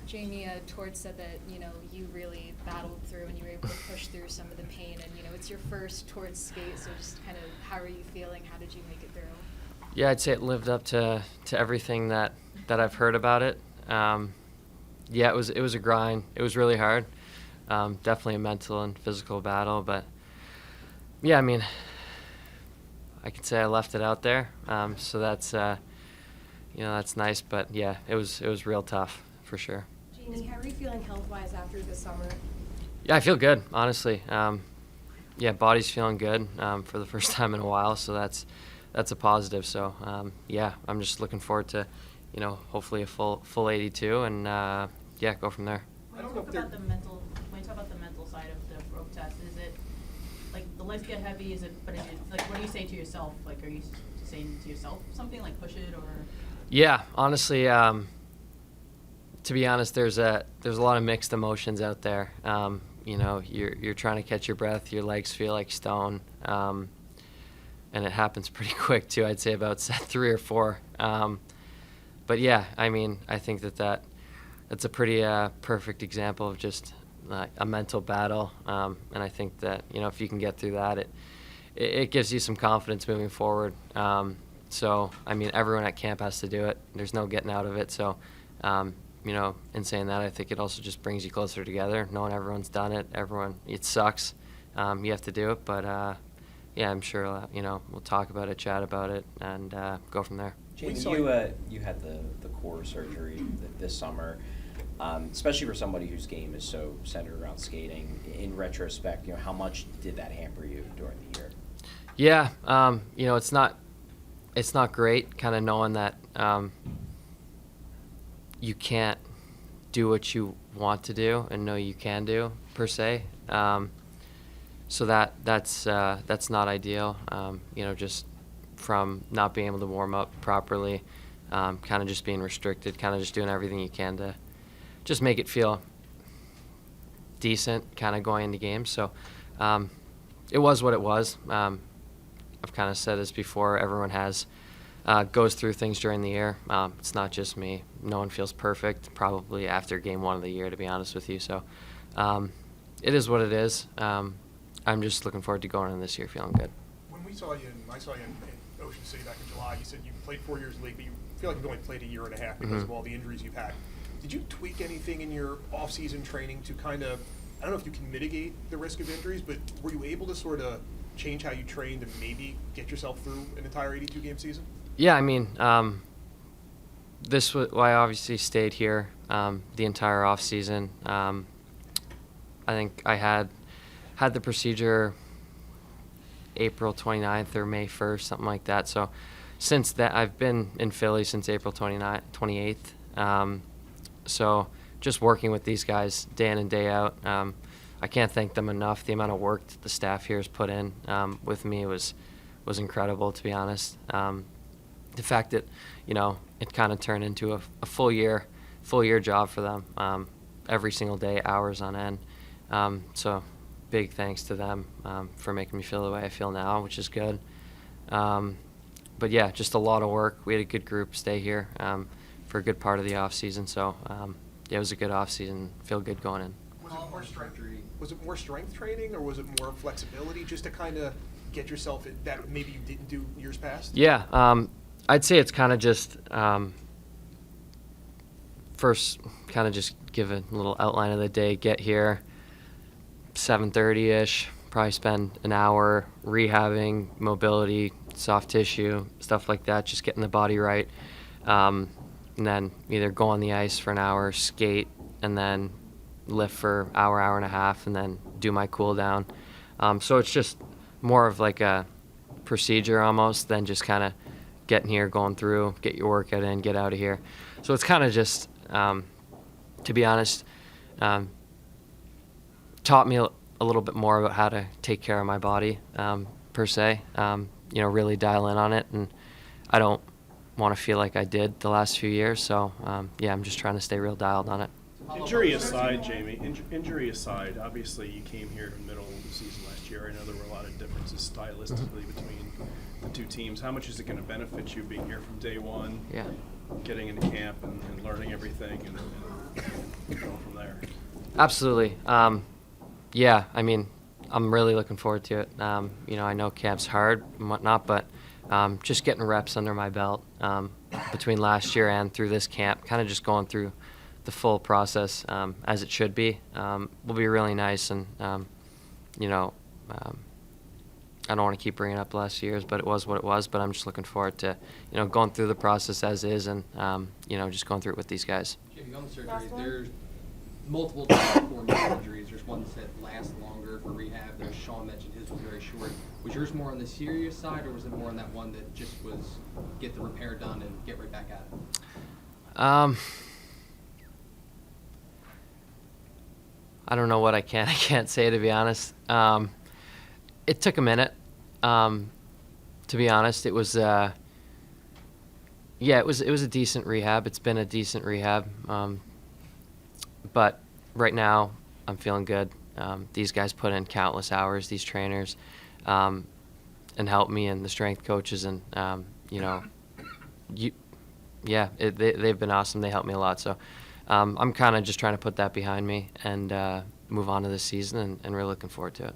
Jamie, Tord said that, you really battled through and you were able to push through some of the pain, and, it's your first Tord skate, so just kind of how are you feeling? How did you make it through? Yeah, I'd say it lived up to everything that I've heard about it. Yeah, it was a grind. It was really hard. Definitely a mental and physical battle, but yeah, I mean, I could say I left it out there. So that's that's nice, but yeah, it was real tough for sure. Jamie, how are you feeling health-wise after the summer? Yeah, I feel good, honestly. Yeah, body's feeling good for the first time in a while, so that's a positive. So yeah, I'm just looking forward to, hopefully a full 82, and yeah, go from there. When you talk about the mental side of the rope test, is it like the legs get heavy? Is it? But is it, like, what do you say to yourself? Like, are you saying to yourself something like push it or? Yeah, honestly, to be honest, there's a lot of mixed emotions out there. You're trying to catch your breath, your legs feel like stone, and it happens pretty quick too. I'd say about set 3 or 4. But yeah, I mean, I think that's a pretty perfect example of just a mental battle, and I think that if you can get through that, it gives you some confidence moving forward. So I mean, everyone at camp has to do it. There's no getting out of it. So in saying that, I think it also just brings you closer together, knowing everyone's done it. It sucks. You have to do it, but yeah, I'm sure we'll talk about it, chat about it, and go from there. Jamie, you had the core surgery this summer, especially for somebody whose game is so centered around skating. In retrospect, how much did that hamper you during the year? Yeah, it's not great, kind of knowing that you can't do what you want to do and know you can do per se. So that's not ideal. Just from not being able to warm up properly, kind of just being restricted, kind of just doing everything you can to just make it feel decent, kind of going into games. So it was what it was. I've kind of said this before. Everyone goes through things during the year. It's not just me. No one feels perfect, probably after game 1 of the year, to be honest with you. So it is what it is. I'm just looking forward to going in this year feeling good. When I saw you in Ocean City back in July, you said you played 4 years in the league, but you feel like you've only played a year and a half because of all the injuries you've had. Did you tweak anything in your off-season training to kind of, I don't know if you can mitigate the risk of injuries, but were you able to sort of change how you trained and maybe get yourself through an entire 82-game season? Yeah, I mean, this was why I obviously stayed here the entire off season. I think I had the procedure April 29th or May 1st, something like that. So since that, I've been in Philly since April 28th. So just working with these guys day in and day out. I can't thank them enough. The amount of work that the staff here has put in with me was incredible, to be honest. The fact that it kind of turned into a full year job for them every single day, hours on end. So big thanks to them for making me feel the way I feel now, which is good. But yeah, just a lot of work. We had a good group stay here for a good part of the off season. So yeah, it was a good off season. Feel good going in. Was it more strength training, or was it more flexibility, just to kind of get yourself that maybe you didn't do years past? Yeah, I'd say it's kind of just first kind of just give a little outline of the day. Get here 7:30ish. Probably spend an hour rehabbing, mobility, soft tissue, stuff like that. Just getting the body right, and then either go on the ice for an hour, skate, and then lift for hour and a half, and then do my cool down. So it's just more of like a procedure almost than just kind of getting here, going through, get your workout in, get out of here. So it's kind of just, to be honest, taught me a little bit more about how to take care of my body per se. Really dial in on it, and I don't want to feel like I did the last few years. So yeah, I'm just trying to stay real dialed on it. Injury aside, Jamie, injury aside, obviously you came here in the middle of the season last year. I know there were a lot of differences stylistically between the two teams. How much is it going to benefit you being here from day one? Yeah. getting into camp and learning everything and going from there? Absolutely. Yeah, I mean, I'm really looking forward to it. I know camp's hard and whatnot, but just getting reps under my belt between last year and through this camp, kind of just going through the full process as it should be, will be really nice. And, I don't want to keep bringing up the last years, but it was what it was. But I'm just looking forward to, going through the process as is and, just going through it with these guys. Jamie, on the Last surgeries, one. there's multiple different forms of injuries. There's ones that last longer for rehab. There's Sean mentioned his was very short. Was yours more on the serious side, or was it more on that one that just was get the repair done and get right back at it? I don't know what I can't say, to be honest. It took a minute. To be honest, it was it was a decent rehab. It's been a decent rehab. But right now, I'm feeling good. These guys put in countless hours, these trainers, and helped me, and the strength coaches, and they've been awesome. They helped me a lot. So I'm kind of just trying to put that behind me and move on to this season, and really looking forward to it.